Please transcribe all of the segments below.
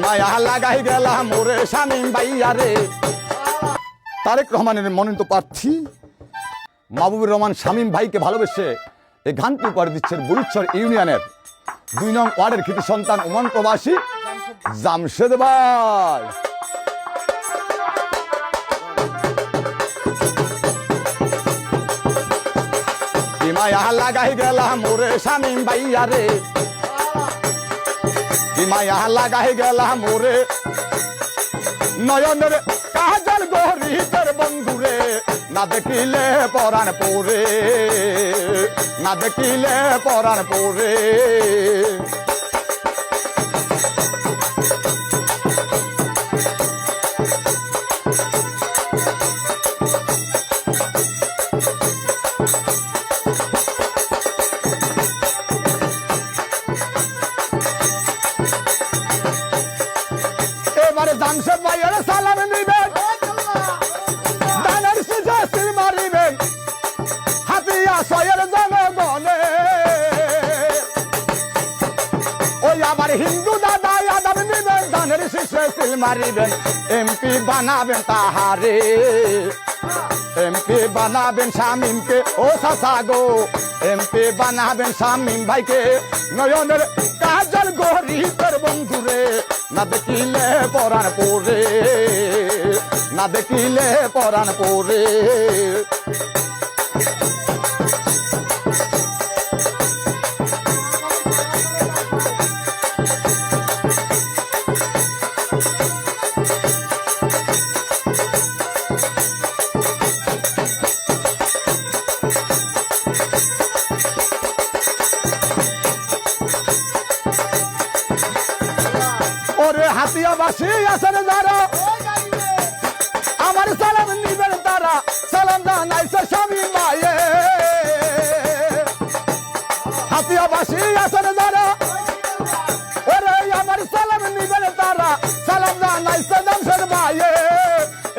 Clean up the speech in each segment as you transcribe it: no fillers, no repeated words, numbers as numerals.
মায়া লাগাই গেলাম ওরে শামীম ভাইয়া রে। তারেক রহমানের মনোনীত প্রার্থী মাহবুবুর রহমান শামীম ভাইকে ভালোবেসে এই গানটি উপহার দিচ্ছেন বুলুচর ইউনিয়নের ২ নং ওয়ার্ডের কৃতি সন্তান ওমান প্রবাসী জামশেদ ভাই। মায়া লাগাই গেলাম ওরে শামীম ভাইয়া রে। মায়া লাগাই গেলাম ওরে নয়নের কাজল গরিবের বন্ধুরে। না দেখিলে পরাণ পরে, না দেখিলে পরাণ পরে। এবারে জামশেদ ভাইয়ের সালাম দিবেন, দানের শীষে সিল মারিবেন হাতিয়া সয়ের জনগণে। ওই আবার হিন্দু দাদা আদাব দিবেন, দানের শীষে সিল মারিবেন। এমপি বানাবেন তাহারে, এমপি বানাবেন শামীমকে ও সাসাগো। এমপি বানাবেন শামীম ভাইকে নয়নের কাজল গরিবের বন্ধুরে। না দেখিলে পরাণ পরে, না দেখিলে পরাণ পরে। ওরে হাতিয়াবাসী আছেন যারা আমার সালাম নিবেন তারা। সালাম জানাইছে শামীম ভাইয়ে। হাতিয়াবাসী আছেন যারা ওরে আমার সালাম নিবেন তারা। সালাম জানাইছে জামশেদ ভাইয়ে।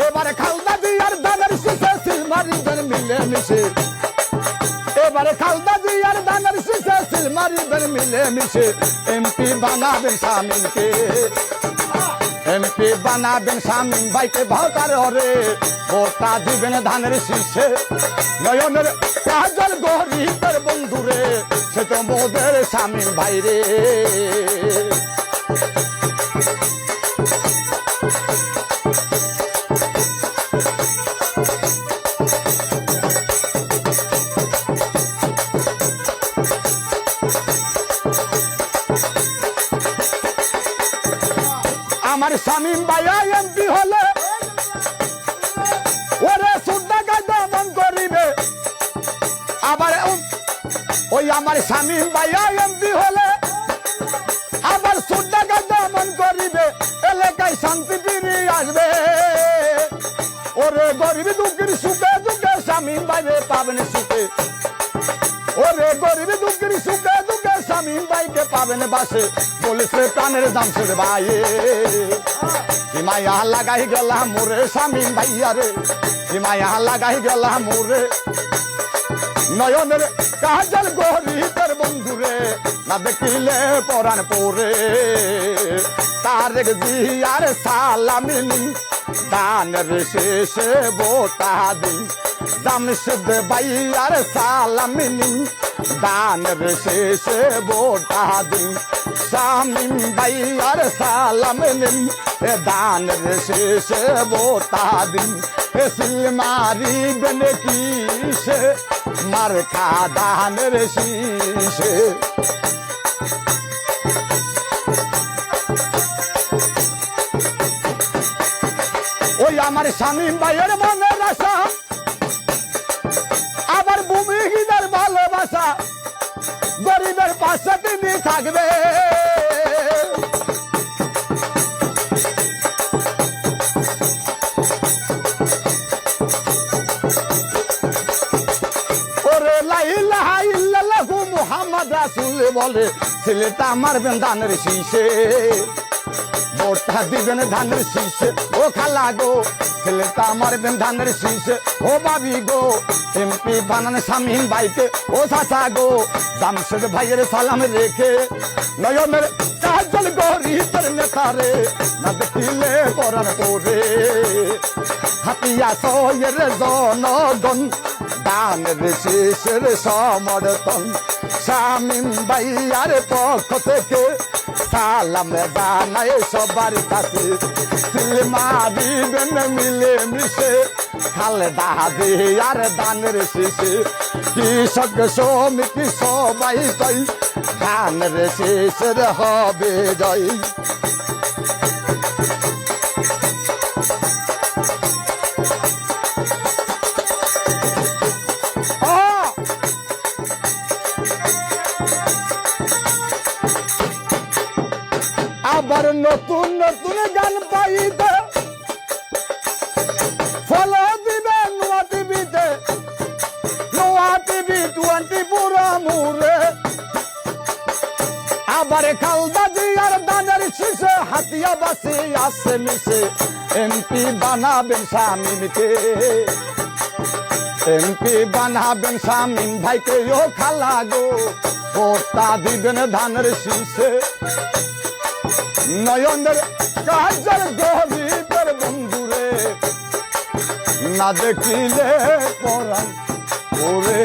এবারে খালদা জিয়ার দানের শীষে সিল মারিবেন মিলে মিশে। এবারে খালদা জিয়ার দানের শীষে সিল মারিবেন মিলে মিশে। এমপি বানাবেন শামীমকে, এমপি বানাবেন শামীম ভাইকে ভোটার হরে। ভোটটা দিবেন ধানের শীষে নয়নের কাজল গরিবের বন্ধুরে। সে তো মোদের শামীম ভাই রে। আমার শামীম ভাইয়া এমপি হলে ওরে সুদ্দাকে দমন করিবে। আবার ওই আমার শামীম ভাইয়া এমপি হলে আবার সুদ্দাকে দমন করিবে। এলাকায় শান্তি ফিরিয়ে আসবে। ওরে গরিব দুঃখের সুখে দুঃখে শামীম ভাইরে পাবেন সুখে। ওরে গরিব দুঃখের সুখে দুঃখে শামীম ভাইকে পাবেন বাসে। বলেছে প্রাণের জামশেদ ভাইয়ে। মায়া লাগাই গেলাম মোরে শামীম ভাইয়া রে। মায়া লাগাই গেলাম মোরে নয়নের কাজল গরিবের বন্ধুরে। না দেখিলে পরাণ পরে। তারেক জিয়ার সালামি নিন, দানের শেষে ভোটা দিন। জামশেদ ভাইয়ার সালামি নিন, দানের শেষে ভোটা দিন। শামীম ভাইয়ার সালাম নিন, দানের শেষে ভোটা দিন। সিল মারিবেন কিসে মার্কা দানের শীষে। ওই আমার শামীম ভাইয়ের মনের আশা, আবার ভূমিহীনের ভালোবাসা। গরিবের পাশে তিনি থাকবে। ওরে লা ইলাহা ইল্লাল্লাহু মুহাম্মদ রাসূল বলে ছেলেটা মারবেন দানের শীষে। ভোটটা দিবেন ধানের শীষে ও খালা গো ছেলেটা মারবেন ধানের শীষে ও বাবি গো এমপি বানান শামীম ভাইকে ও চাচা গো জামশেদ ভাইয়ের সালাম রেখে নয়নের কাজল গরিবের নেতারে না দেখিলে পরাণ করে হাতিয়া সয়ের জনগণ দানের শীষের সমর্থন শামীম ভাইয়ার পক্ষ থেকে সালাম জানাই সবার কাছে সিলমা দিবেন মিলে মিশে খালেদা জিয়ার দানের শীষে কৃষক শ্রমিক সবাই কই দানের শীষের হবে জয় আবার নতুন নতুন গান পাইতে ফলো দিবে নোয়া টিভিতে নোয়া টিভি 24 মুরে আবার খালদা জিয়ার দানের শীষে হাতিয়া বাসি আসে মিশে এমপি বানাবেন শামীমকে এমপি বানাবেন শামীম ভাইকে ও খালা গো ভোটটা দিবেন ধানের শীষে নয়নের কাজল গরিবের বন্ধুরে না দেখিলে পরাণ করে